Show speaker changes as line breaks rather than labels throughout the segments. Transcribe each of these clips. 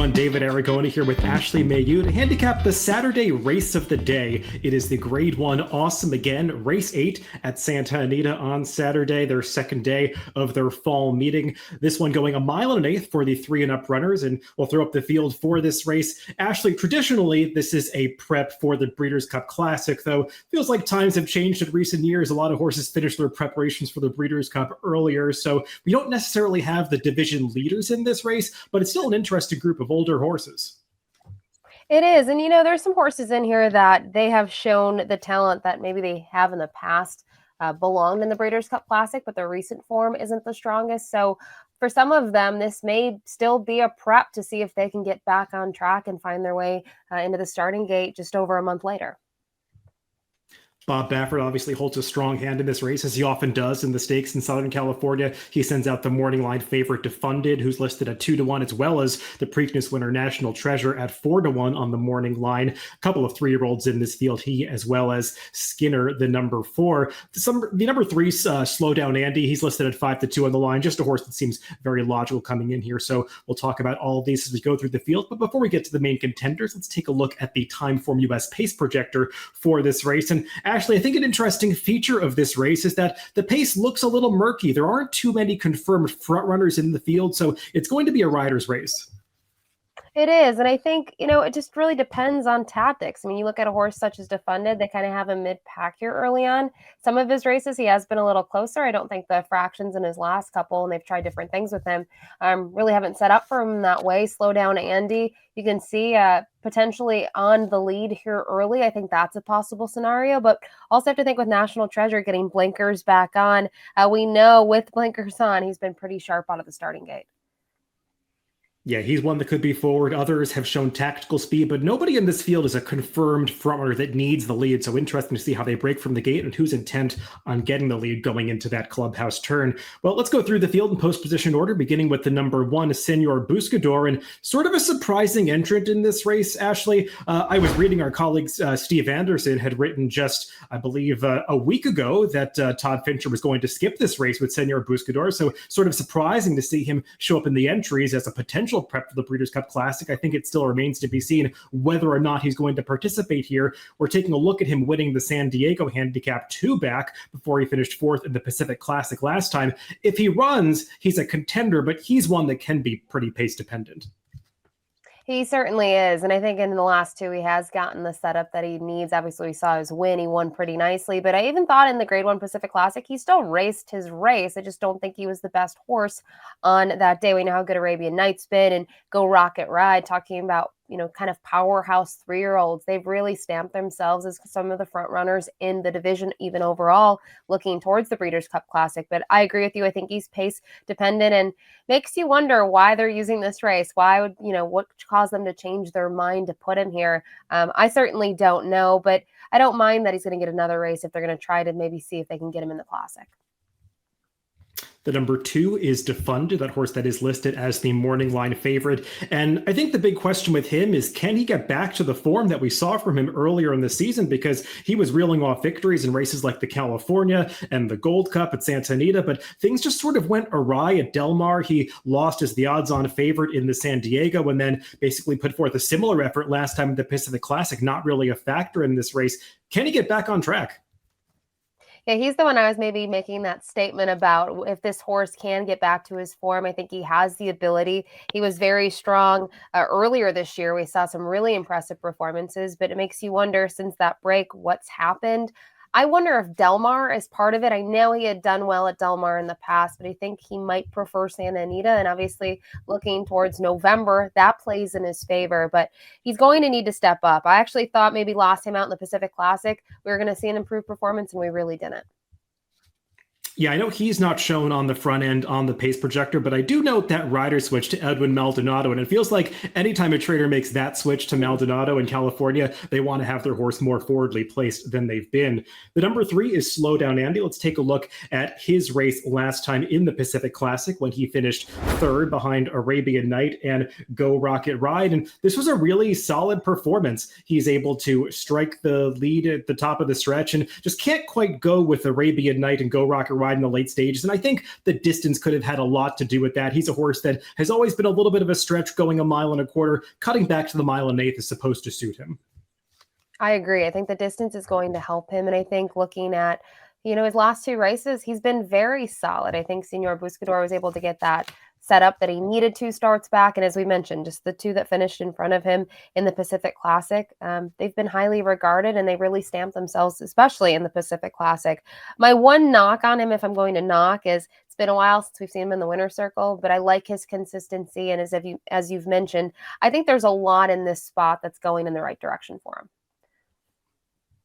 everyone. David Aragona here with Ashley Mailloux to handicap the Saturday race of the day. It is the Grade 1 Awesome Again Race 8 at Santa Anita on Saturday, their second day of their fall meeting. This one going 1.1 miles for the 3 and up runners, and we'll throw up the field for this race. Ashley, traditionally, this is a prep for the Breeders' Cup Classic, though feels like times have changed in recent years. A lot of horses finish their preparations for the Breeders' Cup earlier, so we don't necessarily have the division leaders in this race, but it's still an interesting group of older horses.
It is. And, there's some horses in here that they have shown the talent that maybe they have in the past belonged in the Breeders' Cup Classic, but their recent form isn't the strongest. So for some of them, this may still be a prep to see if they can get back on track and find their way into the starting gate just over a month later.
Bob Baffert obviously holds a strong hand in this race, as he often does in the stakes in Southern California. He sends out the morning line favorite Defunded, who's listed at 2-1, as well as the Preakness winner National Treasure at 4-1 on the morning line. A couple of 3-year-olds in this field, he as well as Skinner, the number 4. The number 3, Slow Down Andy, he's listed at 5-2 on the line. Just a horse that seems very logical coming in here. So we'll talk about all of these as we go through the field. But before we get to the main contenders, let's take a look at the Timeform US pace projector for this race. And Ashley, I think an interesting feature of this race is that the pace looks a little murky. There aren't too many confirmed front runners in the field, so it's going to be a rider's race.
It is. And I think, it just really depends on tactics. I mean, you look at a horse such as Defunded, they kind of have a mid-pack here early on. Some of his races, he has been a little closer. I don't think the fractions in his last couple, and they've tried different things with him, really haven't set up for him that way. Slow Down Andy, you can see potentially on the lead here early. I think that's a possible scenario, but also have to think with National Treasure getting blinkers back on. We know with blinkers on, he's been pretty sharp out of the starting gate.
Yeah, he's one that could be forward. Others have shown tactical speed, but nobody in this field is a confirmed frontrunner that needs the lead. So interesting to see how they break from the gate and who's intent on getting the lead going into that clubhouse turn. Well, let's go through the field in post-position order, beginning with the number 1, Senor Buskador, and sort of a surprising entrant in this race, Ashley. I was reading our colleague Steve Anderson had written just, I believe, a week ago that Todd Fincher was going to skip this race with Senor Buskador. So sort of surprising to see him show up in the entries as a potential prep for the Breeders' Cup Classic. I think it still remains to be seen whether or not he's going to participate here. We're taking a look at him winning the San Diego Handicap 2 back before he finished 4th in the Pacific Classic last time. If he runs, he's a contender, but he's one that can be pretty pace dependent.
He certainly is. And I think in the last 2, he has gotten the setup that he needs. Obviously, we saw his win. He won pretty nicely. But I even thought in the Grade 1 Pacific Classic, he still raced his race. I just don't think he was the best horse on that day. We know how good Arabian Night's been and Go Rocket Ride, talking about, kind of powerhouse 3-year-olds. They've really stamped themselves as some of the front runners in the division, even overall, looking towards the Breeders' Cup Classic. But I agree with you. I think he's pace dependent and makes you wonder why they're using this race. Why would, what caused them to change their mind to put him here? I certainly don't know, but I don't mind that he's going to get another race if they're going to try to maybe see if they can get him in the Classic.
The number 2 is Defunded, that horse that is listed as the morning line favorite. And I think the big question with him is, can he get back to the form that we saw from him earlier in the season? Because he was reeling off victories in races like the California and the Gold Cup at Santa Anita, but things just sort of went awry at Del Mar. He lost as the odds-on favorite in the San Diego and then basically put forth a similar effort last time in the Pacific Classic, not really a factor in this race. Can he get back on track?
Yeah, he's the one I was maybe making that statement about. If this horse can get back to his form, I think he has the ability. He was very strong earlier this year. We saw some really impressive performances, but it makes you wonder since that break, what's happened. I wonder if Del Mar is part of it. I know he had done well at Del Mar in the past, but I think he might prefer Santa Anita. And obviously looking towards November, that plays in his favor, but he's going to need to step up. I actually thought maybe lost him out in the Pacific Classic, we were going to see an improved performance, and we really didn't.
Yeah, I know he's not shown on the front end on the pace projector, but I do note that rider switch to Edwin Maldonado, and it feels like anytime a trader makes that switch to Maldonado in California, they want to have their horse more forwardly placed than they've been. The number 3 is Slow Down Andy. Let's take a look at his race last time in the Pacific Classic when he finished 3rd behind Arabian Night and Go Rocket Ride, and this was a really solid performance. He's able to strike the lead at the top of the stretch and just can't quite go with Arabian Night and Go Rocket Ride ride in the late stages. And I think the distance could have had a lot to do with that. He's a horse that has always been a little bit of a stretch, going 1.25 miles. Cutting back to the 1.125 is supposed to suit him.
I agree. I think the distance is going to help him. And I think looking at, his last two races, he's been very solid. I think Senor Buskador was able to get that set up that he needed 2 starts back. And as we mentioned, just the 2 that finished in front of him in the Pacific Classic, they've been highly regarded and they really stamped themselves, especially in the Pacific Classic. My one knock on him, if I'm going to knock, is it's been a while since we've seen him in the winner's circle, but I like his consistency. And as you've mentioned, I think there's a lot in this spot that's going in the right direction for him.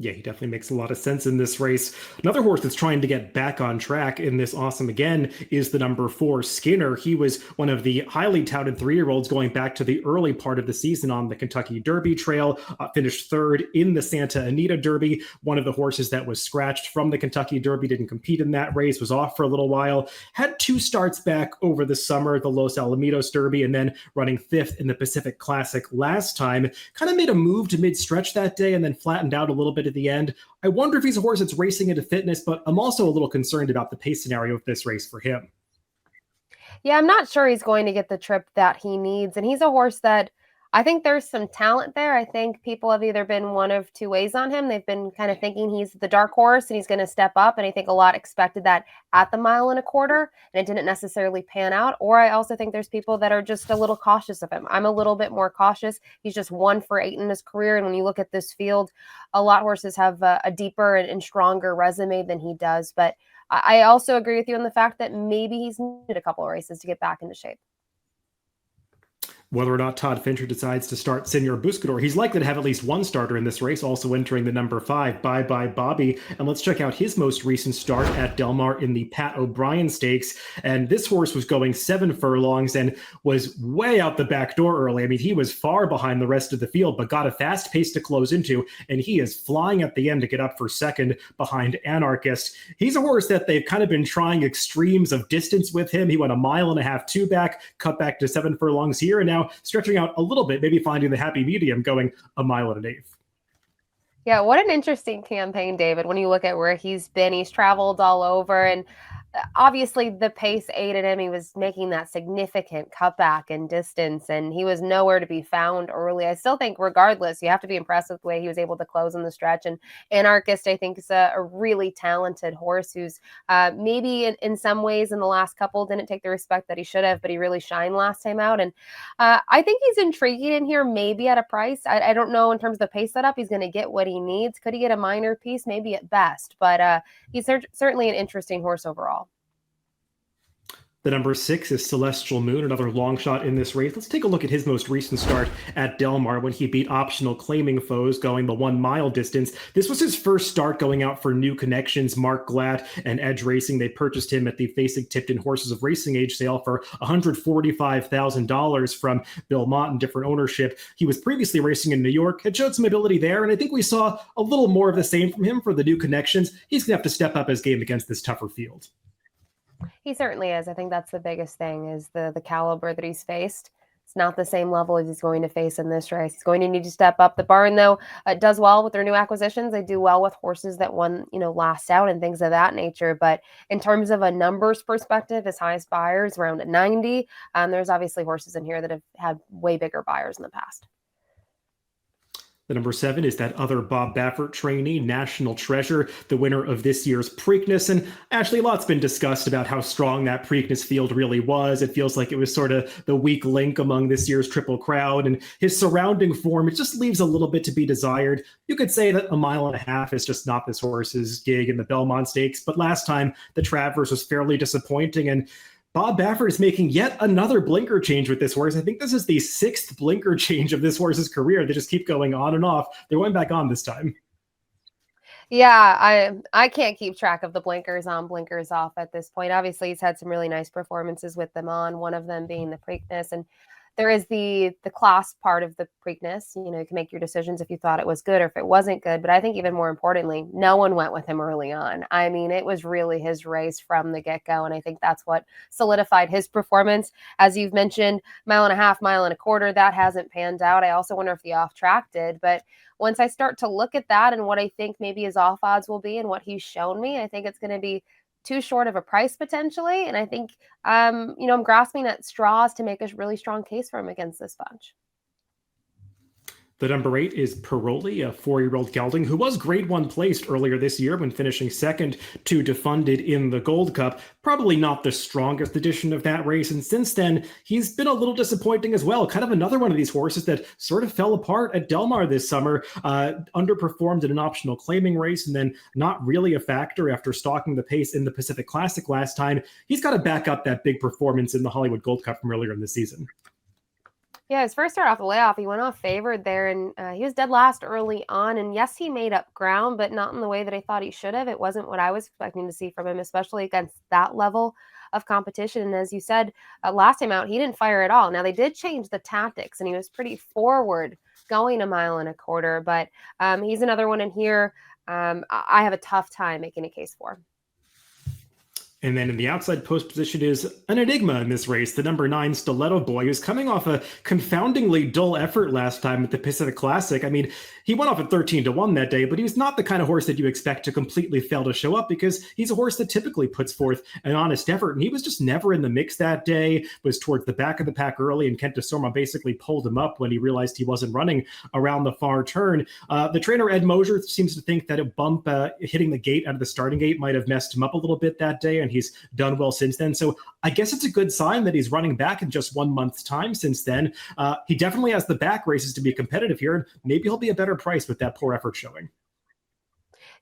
Yeah, he definitely makes a lot of sense in this race. Another horse that's trying to get back on track in this awesome again is the number 4 Skinner. He was one of the highly touted 3-year-olds going back to the early part of the season on the Kentucky Derby trail, finished 3rd in the Santa Anita Derby. One of the horses that was scratched from the Kentucky Derby, didn't compete in that race, was off for a little while, had 2 starts back over the summer, the Los Alamitos Derby, and then running 5th in the Pacific Classic last time. Kind of made a move to mid-stretch that day and then flattened out a little bit at the end. I wonder if he's a horse that's racing into fitness, but I'm also a little concerned about the pace scenario of this race for him.
Yeah, I'm not sure he's going to get the trip that he needs. And he's a horse that I think there's some talent there. I think people have either been one of 2 ways on him. They've been kind of thinking he's the dark horse and he's going to step up. And I think a lot expected that at the 1.25 miles, and it didn't necessarily pan out. Or I also think there's people that are just a little cautious of him. I'm a little bit more cautious. He's just 1 for 8 in his career. And when you look at this field, a lot of horses have a deeper and stronger resume than he does. But I also agree with you on the fact that maybe he's needed a couple of races to get back into shape.
Whether or not Todd Fincher decides to start Senor Buskador, he's likely to have at least 1 starter in this race, also entering the number 5, Bye Bye Bobby. And let's check out his most recent start at Del Mar in the Pat O'Brien Stakes. And this horse was going 7 furlongs and was way out the back door early. I mean, he was far behind the rest of the field, but got a fast pace to close into, and he is flying at the end to get up for 2nd behind Anarchist. He's a horse that they've kind of been trying extremes of distance with him. He went 1.5 miles, 2 back, cut back to 7 furlongs here, and now stretching out a little bit, maybe finding the happy medium, going 1.125 miles.
Yeah, what an interesting campaign, David. When you look at where he's been, he's traveled all over, and obviously the pace aided him. He was making that significant cutback in distance, and he was nowhere to be found early. I still think, regardless, you have to be impressed with the way he was able to close in the stretch. And Anarchist, I think, is a really talented horse who's maybe in some ways in the last couple didn't take the respect that he should have, but he really shined last time out. And I think he's intriguing in here, maybe at a price. I don't know in terms of the pace setup, he's going to get what he needs. Could he get a minor piece? Maybe at best, but he's certainly an interesting horse overall.
The number 6 is Celestial Moon, another long shot in this race. Let's take a look at his most recent start at Del Mar when he beat optional claiming foes going the 1 mile distance. This was his first start going out for new connections, Mark Glatt and Edge Racing. They purchased him at the Facing-Tipton Horses of Racing Age sale for $145,000 from Bill Mott and different ownership. He was previously racing in New York, had showed some ability there, and I think we saw a little more of the same from him for the new connections. He's going to have to step up his game against this tougher field.
He certainly is. I think that's the biggest thing is the caliber that he's faced. It's not the same level as he's going to face in this race. He's going to need to step up. The barn, though, does well with their new acquisitions. They do well with horses that won, last out and things of that nature. But in terms of a numbers perspective, his highest buyers around 90. There's obviously horses in here that have had way bigger buyers in the past.
The number 7 is that other Bob Baffert trainee, National Treasure, the winner of this year's Preakness. And actually, a lot's been discussed about how strong that Preakness field really was. It feels like it was sort of the weak link among this year's Triple Crown. And his surrounding form, it just leaves a little bit to be desired. You could say that 1.5 miles is just not this horse's gig in the Belmont Stakes. But last time, the Travers was fairly disappointing. And Bob Baffert is making yet another blinker change with this horse. I think this is the 6th blinker change of this horse's career. They just keep going on and off. They went back on this time.
Yeah, I can't keep track of the blinkers on, blinkers off at this point. Obviously, he's had some really nice performances with them on, one of them being the Preakness. And there is the class part of the Preakness. You can make your decisions if you thought it was good or if it wasn't good. But I think even more importantly, no one went with him early on. I mean, it was really his race from the get-go. And I think that's what solidified his performance. As you've mentioned, 1.5 miles, 1.25 miles, that hasn't panned out. I also wonder if the off-track did. But once I start to look at that and what I think maybe his off odds will be and what he's shown me, I think it's going to be too short of a price potentially. And I think, I'm grasping at straws to make a really strong case for him against this bunch.
The number 8 is Parolee, a 4-year-old gelding who was grade 1 placed earlier this year when finishing second to Defunded in the Gold Cup. Probably not the strongest edition of that race, and since then, he's been a little disappointing as well. Kind of another one of these horses that sort of fell apart at Del Mar this summer, underperformed in an optional claiming race, and then not really a factor after stalking the pace in the Pacific Classic last time. He's got to back up that big performance in the Hollywood Gold Cup from earlier in the season.
Yeah, his first start off the layoff, he went off favored there, and he was dead last early on. And yes, he made up ground, but not in the way that I thought he should have. It wasn't what I was expecting to see from him, especially against that level of competition. And as you said, last time out, he didn't fire at all. Now, they did change the tactics, and he was pretty forward going 1.25 miles, but he's another one in here I have a tough time making a case for.
And then in the outside post position is an enigma in this race, the number 9 Stiletto Boy, who's coming off a confoundingly dull effort last time at the Pacific Classic. I mean, he went off at 13-1 that day, but he was not the kind of horse that you expect to completely fail to show up because he's a horse that typically puts forth an honest effort. And he was just never in the mix that day, was towards the back of the pack early, and Kent DeSorma basically pulled him up when he realized he wasn't running around the far turn. The trainer, Ed Mosier, seems to think that a bump hitting the gate out of the starting gate might have messed him up a little bit that day, and he's done well since then. So I guess it's a good sign that he's running back in just 1 month's time since then. He definitely has the back races to be competitive here, and maybe he'll be a better price with that poor effort showing.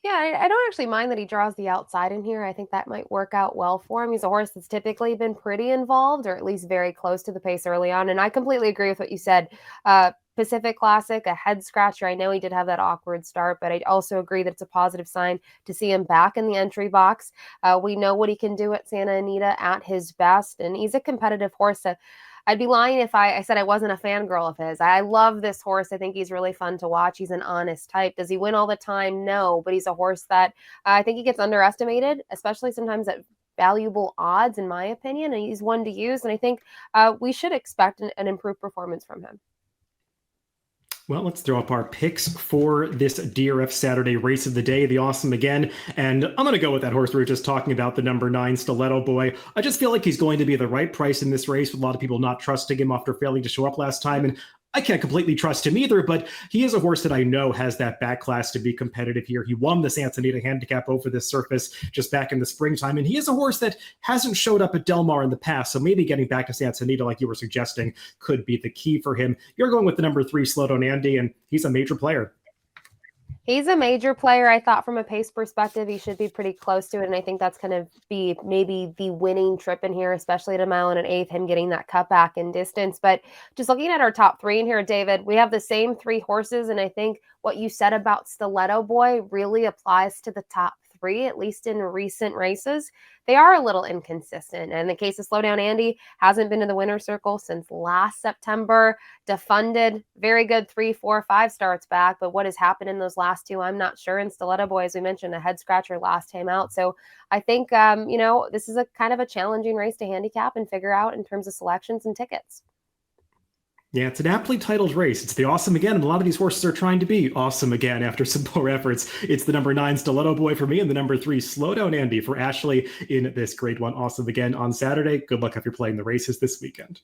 Yeah, I don't actually mind that he draws the outside in here. I think that might work out well for him. He's a horse that's typically been pretty involved, or at least very close to the pace early on. And I completely agree with what you said. Pacific Classic, a head scratcher. I know he did have that awkward start, but I also agree that it's a positive sign to see him back in the entry box. We know what he can do at Santa Anita at his best, and he's a competitive horse. I'd be lying if I said I wasn't a fangirl of his. I love this horse. I think he's really fun to watch. He's an honest type. Does he win all the time? No, but he's a horse that I think he gets underestimated, especially sometimes at valuable odds, in my opinion, and he's one to use, and I think we should expect an improved performance from him.
Well, let's throw up our picks for this DRF Saturday race of the day, the Awesome Again. And I'm going to go with that horse we were just talking about, the number 9 Stiletto Boy. I just feel like he's going to be the right price in this race, with a lot of people not trusting him after failing to show up last time. And I can't completely trust him either, but he is a horse that I know has that back class to be competitive here. He won the Santa Anita handicap over this surface just back in the springtime, and he is a horse that hasn't showed up at Del Mar in the past, so maybe getting back to Santa Anita, like you were suggesting, could be the key for him. You're going with the number 3 Slowdown Andy, and he's a major player.
He's a major player. I thought from a pace perspective, he should be pretty close to it. And I think that's going to be maybe the winning trip in here, especially at 1 1/8, him getting that cut back in distance. But just looking at our top 3 in here, David, we have the same 3 horses. And I think what you said about Stiletto Boy really applies to the top 3, at least in recent races. They are a little inconsistent. And in the case of Slowdown Andy, hasn't been in the winner's circle since last September. Defunded, very good 3, 4, 5 starts back. But what has happened in those last 2, I'm not sure. And Stiletto Boy, as we mentioned, a head scratcher last time out. So I think, this is a kind of a challenging race to handicap and figure out in terms of selections and tickets.
Yeah, it's an aptly titled race. It's the Awesome Again, and a lot of these horses are trying to be awesome again after some poor efforts. It's the number 9 Stiletto Boy for me, and the number 3 Slowdown Andy for Ashley in this Grade 1 Awesome Again on Saturday. Good luck if you're playing the races this weekend.